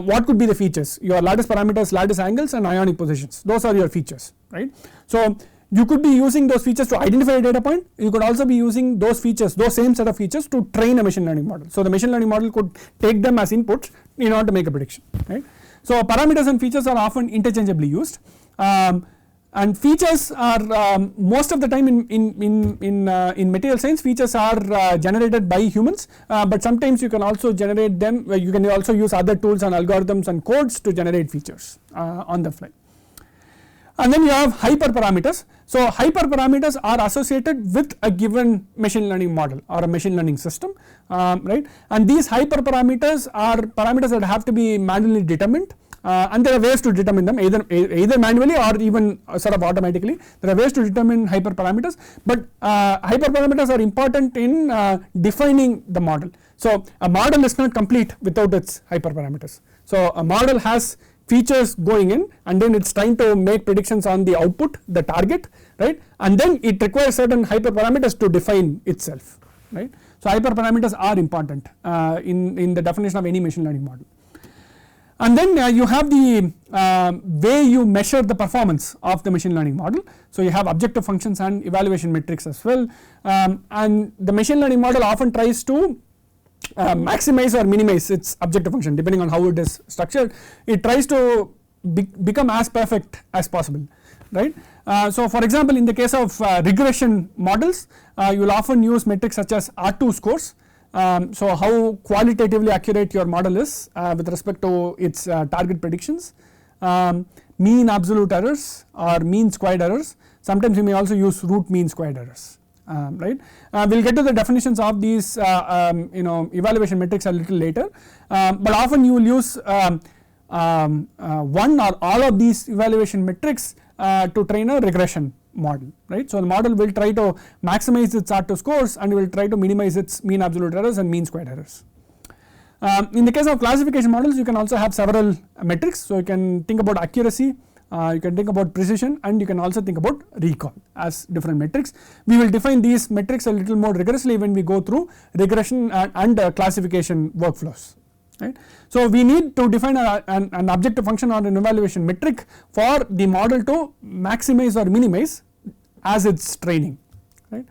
Speaker 1: what could be the features? Your lattice parameters, lattice angles, and ionic positions, those are your features, right. So you could be using those features to identify a data point. You could also be using those features, those same set of features, to train a machine learning model. So the machine learning model could take them as inputs in order to make a prediction, right. So parameters and features are often interchangeably used, and features are most of the time in material science, features are generated by humans, but sometimes you can also generate them. You can also use other tools and algorithms and codes to generate features on the fly. And then you have hyperparameters. So hyperparameters are associated with a given machine learning model or a machine learning system, right, and these hyperparameters are parameters that have to be manually determined, and there are ways to determine them, either manually or even sort of automatically. There are ways to determine hyperparameters, but hyperparameters are important in defining the model. So a model is not complete without its hyperparameters. So a model has features going in, and then it's trying to make predictions on the output, the target, right, and then it requires certain hyperparameters to define itself, right. So hyperparameters are important in the definition of any machine learning model. And then you have the way you measure the performance of the machine learning model. So you have objective functions and evaluation metrics as well, and the machine learning model often tries to maximize or minimize its objective function depending on how it is structured. It tries to become as perfect as possible, right. So for example, in the case of regression models, you will often use metrics such as R2 scores. So how qualitatively accurate your model is with respect to its target predictions, mean absolute errors or mean squared errors. Sometimes you may also use root mean squared errors, right. We'll get to the definitions of these evaluation metrics a little later, but often you will use one or all of these evaluation metrics to train a regression model, right. So the model will try to maximize its R2 scores and will try to minimize its mean absolute errors and mean squared errors. In the case of classification models, you can also have several metrics. So you can think about accuracy, you can think about precision, and you can also think about recall as different metrics. We will define these metrics a little more rigorously when we go through regression and classification workflows, right. So we need to define an objective function or an evaluation metric for the model to maximize or minimize as its training, right.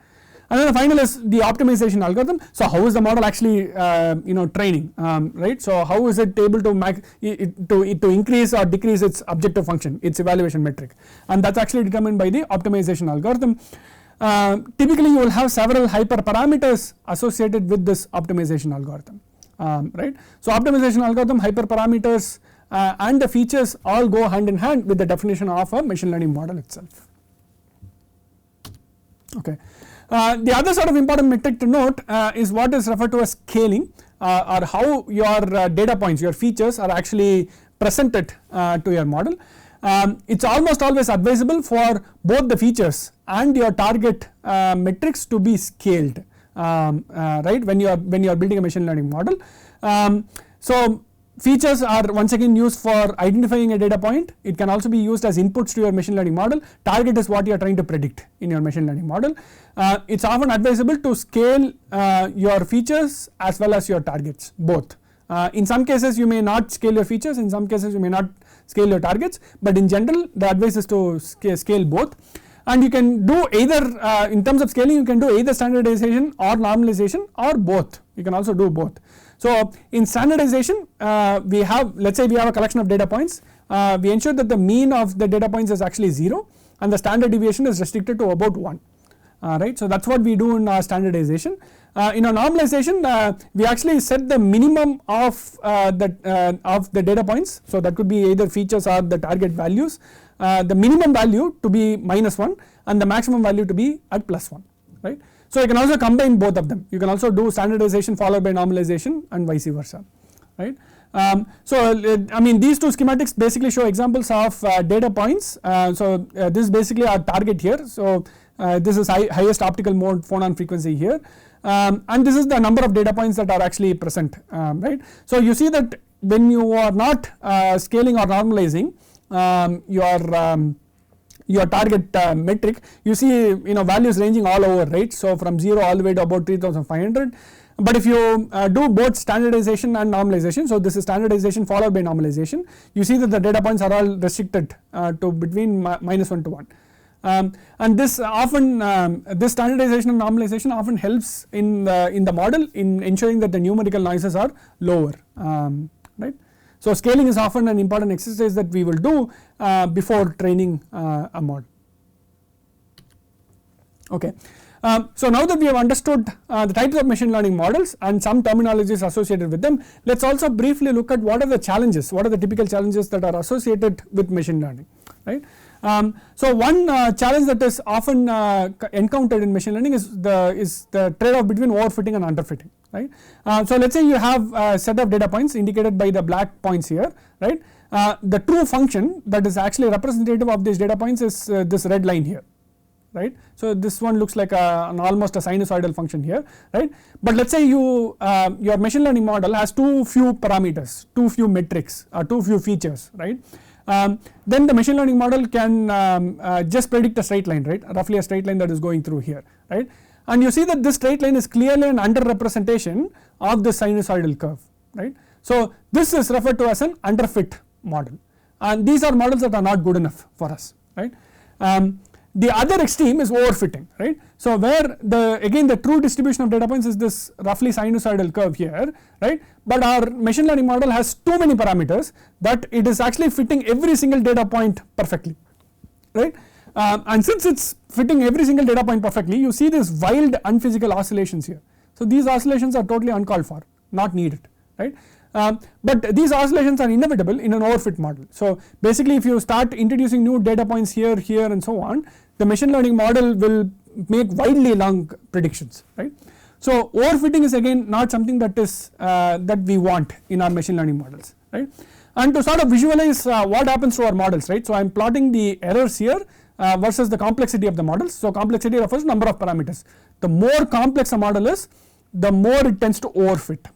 Speaker 1: And then the final is the optimization algorithm. So how is the model actually training, right. So how is it able to increase or decrease its objective function, its evaluation metric, and that's actually determined by the optimization algorithm. typically you will have several hyperparameters associated with this optimization algorithm, right. So optimization algorithm, hyperparameters and the features all go hand in hand with the definition of a machine learning model itself. Okay. The other sort of important metric to note is what is referred to as scaling, or how your data points, your features are actually presented to your model. It's almost always advisable for both the features and your target metrics to be scaled, right, when you are building a machine learning model. So features are once again used for identifying a data point. It can also be used as inputs to your machine learning model. Target is what you are trying to predict in your machine learning model. It's often advisable to scale your features as well as your targets, both. In some cases you may not scale your features, in some cases you may not scale your targets, but in general the advice is to scale both. And you can do either, in terms of scaling you can do either standardization or normalization or both, you can also do both. So in standardization we have, let's say we have a collection of data points, we ensure that the mean of the data points is actually 0 and the standard deviation is restricted to about 1, right. So that is what we do in standardization. In our normalization we actually set the minimum of the data points, so that could be either features or the target values, the minimum value to be -1 and the maximum value to be at +1, right. So you can also combine both of them, you can also do standardization followed by normalization and vice versa, right. So I mean these two schematics basically show examples of data points. So this is basically our target here, so this is highest optical mode phonon frequency here, and this is the number of data points that are actually present, right. So you see that when you are not scaling or normalizing your target metric, you see values ranging all over, right. So from 0 all the way to about 3500, but if you do both standardization and normalization, so this is standardization followed by normalization, you see that the data points are all restricted to between -1 to 1. And this often this standardization and normalization often helps in the model in ensuring that the numerical noises are lower, right. So scaling is often an important exercise that we will do before training a model. Okay. So now that we have understood the types of machine learning models and some terminologies associated with them, let us also briefly look at what are the challenges, what are the typical challenges that are associated with machine learning, right. So one challenge that is often encountered in machine learning is the trade-off between overfitting and underfitting, right. So let us say you have a set of data points indicated by the black points here, right. The true function that is actually representative of these data points is this red line here, right. So this one looks like almost a sinusoidal function here, right. But let us say your machine learning model has too few parameters, too few metrics, too few features, right. Then the machine learning model can just predict a straight line, right, roughly a straight line that is going through here, right. And you see that this straight line is clearly an underrepresentation of the sinusoidal curve, right. So this is referred to as an underfit model, and these are models that are not good enough for us, right. The other extreme is overfitting, right. So where again the true distribution of data points is this roughly sinusoidal curve here, right, but our machine learning model has too many parameters that it is actually fitting every single data point perfectly, right. And since it is fitting every single data point perfectly, you see these wild unphysical oscillations here. So these oscillations are totally uncalled for, not needed, right. But these oscillations are inevitable in an overfit model. So basically if you start introducing new data points here, here and so on, the machine learning model will make wildly long predictions, right. So overfitting is again not something that is that we want in our machine learning models, right. And to sort of visualize what happens to our models, right. So I am plotting the errors here versus the complexity of the models. So complexity refers to number of parameters. The more complex a model is, the more it tends to overfit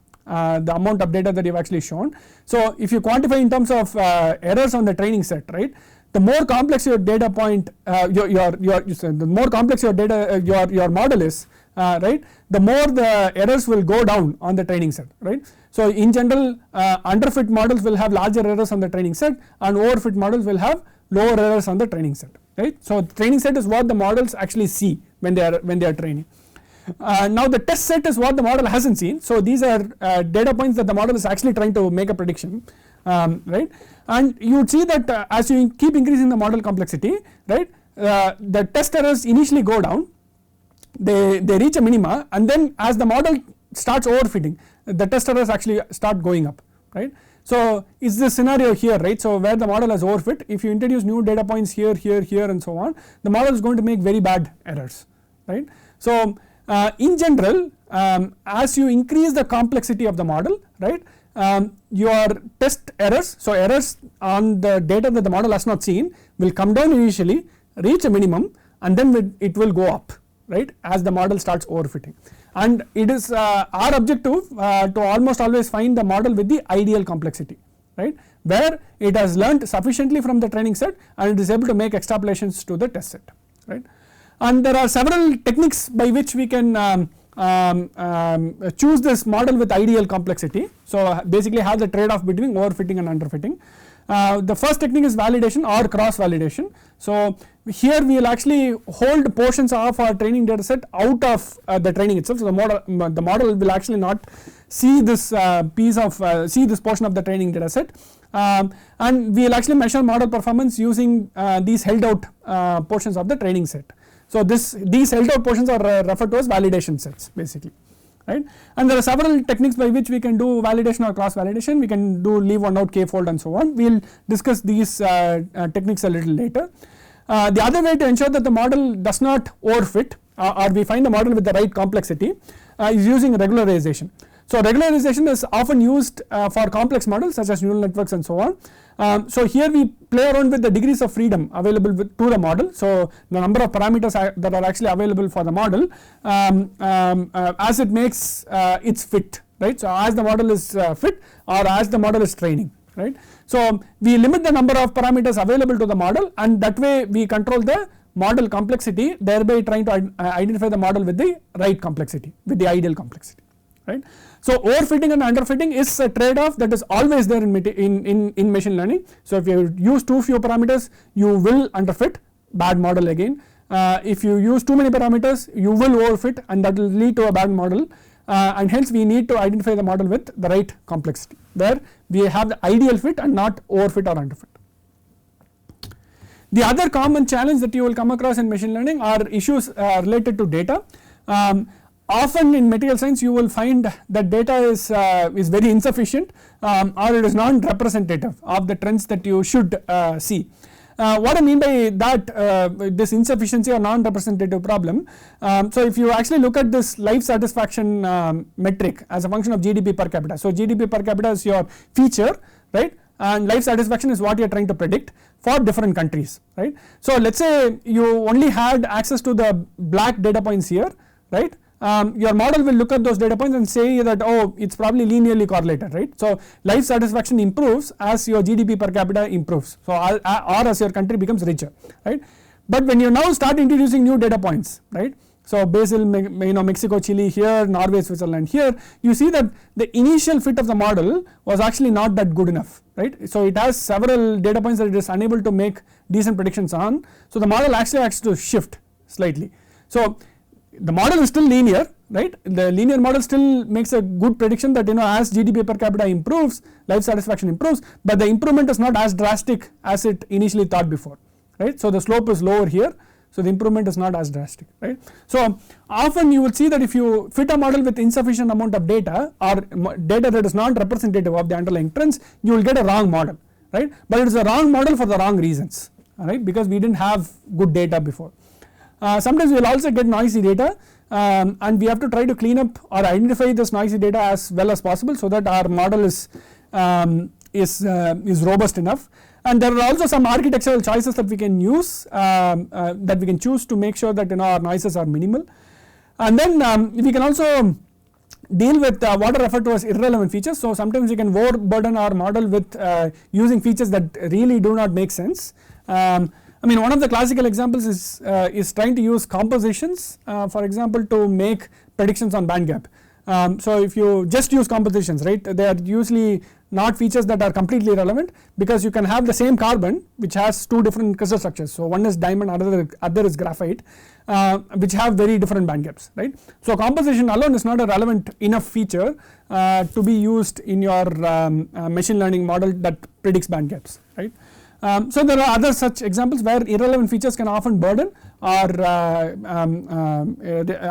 Speaker 1: the amount of data that you have actually shown. So if you quantify in terms of errors on the training set, right, the more complex your data point, the more complex your data, your model is, right, the more the errors will go down on the training set, right. So in general, underfit models will have larger errors on the training set, and overfit models will have lower errors on the training set, right. So the training set is what the models actually see when they are training. Now the test set is what the model hasn't seen. So these are data points that the model is actually trying to make a prediction, right, and you would see that as you keep increasing the model complexity, right, the test errors initially go down, they reach a minima, and then as the model starts overfitting, the test errors actually start going up, right. So is this scenario here, right. So where the model has overfit, if you introduce new data points here, here, here and so on, the model is going to make very bad errors, right. So in general, as you increase the complexity of the model, right, your test errors, so errors on the data that the model has not seen will come down initially, reach a minimum, and then it will go up, right, as the model starts overfitting. And it is our objective to almost always find the model with the ideal complexity, right, where it has learnt sufficiently from the training set and it is able to make extrapolations to the test set, right. And there are several techniques by which we can choose this model with ideal complexity. So basically have the trade off between overfitting and underfitting. The first technique is validation or cross validation. So here we will actually hold portions of our training data set out of the training itself. So the model will actually not see this this portion of the training data set, and we will actually measure model performance using these held out portions of the training set. So these held out portions are referred to as validation sets basically, right. And there are several techniques by which we can do validation or cross validation. We can do leave one out, k-fold and so on. We will discuss these techniques a little later. The other way to ensure that the model does not overfit or we find the model with the right complexity is using regularization. So regularization is often used for complex models such as neural networks and so on. So here we play around with the degrees of freedom available to the model. So the number of parameters that are actually available for the model as it makes its fit, right. So as the model is fit or as the model is training, right. So we limit the number of parameters available to the model, and that way we control the model complexity, thereby trying to identify the model with the right complexity, with the ideal complexity, right. So overfitting and underfitting is a trade off that is always there in machine learning. So if you use too few parameters, you will underfit, bad model again. If you use too many parameters, you will overfit, and that will lead to a bad model, and hence we need to identify the model with the right complexity, where we have the ideal fit and not overfit or underfit. The other common challenge that you will come across in machine learning are issues related to data. Often in material science you will find that data is very insufficient or it is non-representative of the trends that you should see. What I mean by that, this insufficiency or non-representative problem, so if you actually look at this life satisfaction metric as a function of GDP per capita, so GDP per capita is your feature, right, and life satisfaction is what you are trying to predict for different countries, right. So let us say you only had access to the black data points here, right. Your model will look at those data points and say that, oh, it's probably linearly correlated, right. So life satisfaction improves as your GDP per capita improves, so or as your country becomes richer, right. But when you now start introducing new data points, right, so Brazil, Mexico, Chile here, Norway, Switzerland here, you see that the initial fit of the model was actually not that good enough, right. So it has several data points that it is unable to make decent predictions on, so the model actually has to shift slightly. So the model is still linear, right, the linear model still makes a good prediction that as GDP per capita improves, life satisfaction improves, but the improvement is not as drastic as it initially thought before, right. So the slope is lower here, so the improvement is not as drastic, right. So often you will see that if you fit a model with insufficient amount of data or data that is not representative of the underlying trends, you will get a wrong model, right, but it is a wrong model for the wrong reasons, right, because we didn't have good data before. Sometimes we will also get noisy data, and we have to try to clean up or identify this noisy data as well as possible so that our model is robust enough. And there are also some architectural choices that we can use, that we can choose to make sure that our noises are minimal. And then we can also deal with what are referred to as irrelevant features. So sometimes we can overburden our model with using features that really do not make sense. I mean, one of the classical examples is trying to use compositions, for example, to make predictions on band gap. So if you just use compositions, right, they are usually not features that are completely relevant, because you can have the same carbon which has two different crystal structures. So one is diamond, other is graphite, which have very different band gaps, right. So composition alone is not a relevant enough feature to be used in your machine learning model that predicts band gaps, right. So there are other such examples where irrelevant features can often burden or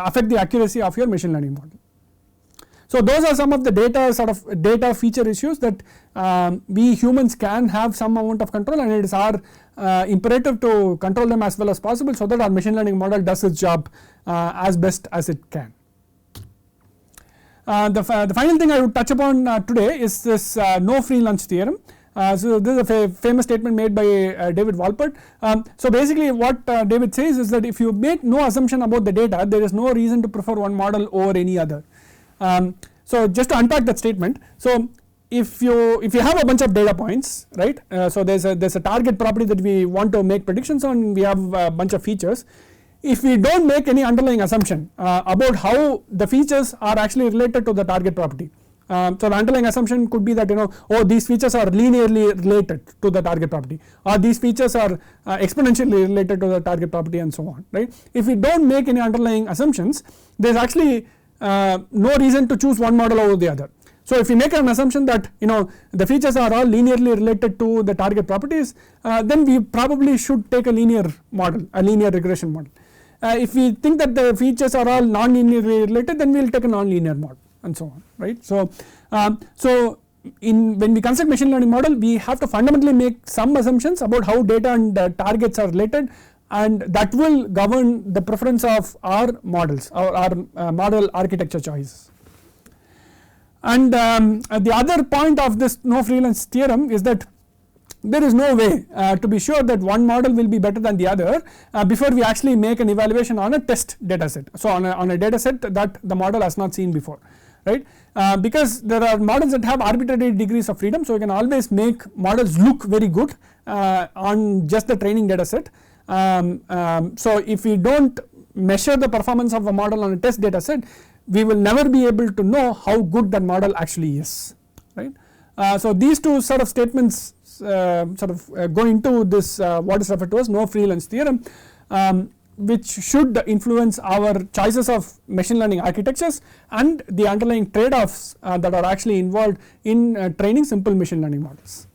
Speaker 1: affect the accuracy of your machine learning model. So those are some of the data feature issues that we humans can have some amount of control, and it is our imperative to control them as well as possible so that our machine learning model does its job as best as it can. The final thing I would touch upon today is this no free lunch theorem. So this is a famous statement made by David Wolpert. So basically what David says is that if you make no assumption about the data, there is no reason to prefer one model over any other. So just to unpack that statement, so if you have a bunch of data points, right, so there's a target property that we want to make predictions on, we have a bunch of features. If we don't make any underlying assumption about how the features are actually related to the target property, so the underlying assumption could be that these features are linearly related to the target property, or these features are exponentially related to the target property, and so on, right. If we don't make any underlying assumptions, there is actually no reason to choose one model over the other. So if we make an assumption that the features are all linearly related to the target properties, then we probably should take a linear model, a linear regression model. If we think that the features are all non-linearly related, then we will take a non-linear model, and so on, right. So when we construct machine learning model, we have to fundamentally make some assumptions about how data and targets are related, and that will govern the preference of our models, our model architecture choices. And the other point of this no free lunch theorem is that there is no way to be sure that one model will be better than the other before we actually make an evaluation on a test data set. So on a data set that the model has not seen before, right, because there are models that have arbitrary degrees of freedom, so you can always make models look very good on just the training data set. So if we don't measure the performance of a model on a test data set, we will never be able to know how good that model actually is, right. So these two sort of statements go into this what is referred to as no free lunch theorem, which should influence our choices of machine learning architectures and the underlying trade-offs that are actually involved in training simple machine learning models.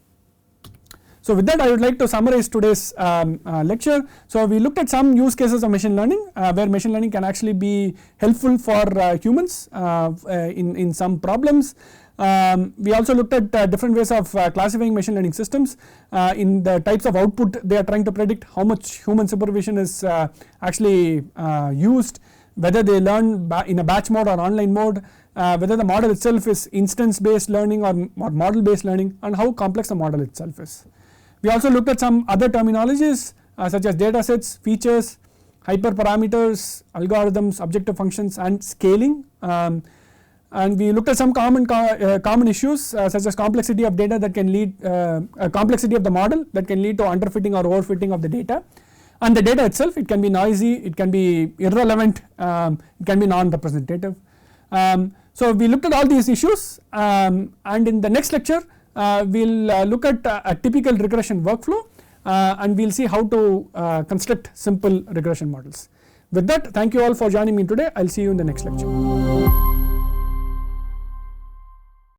Speaker 1: So with that, I would like to summarize today's lecture. So we looked at some use cases of machine learning where machine learning can actually be helpful for humans in some problems. We also looked at different ways of classifying machine learning systems in the types of output they are trying to predict, how much human supervision is actually used, whether they learn in a batch mode or online mode, whether the model itself is instance based learning or model based learning, and how complex the model itself is. We also looked at some other terminologies such as data sets, features, hyperparameters, algorithms, objective functions, and scaling. And we looked at some common issues such as complexity of data that can lead complexity of the model that can lead to underfitting or overfitting of the data, and the data itself, it can be noisy, it can be irrelevant, it can be non-representative. So we looked at all these issues, and in the next lecture we'll look at a typical regression workflow, and we'll see how to construct simple regression models. With that, thank you all for joining me today. I'll see you in the next lecture.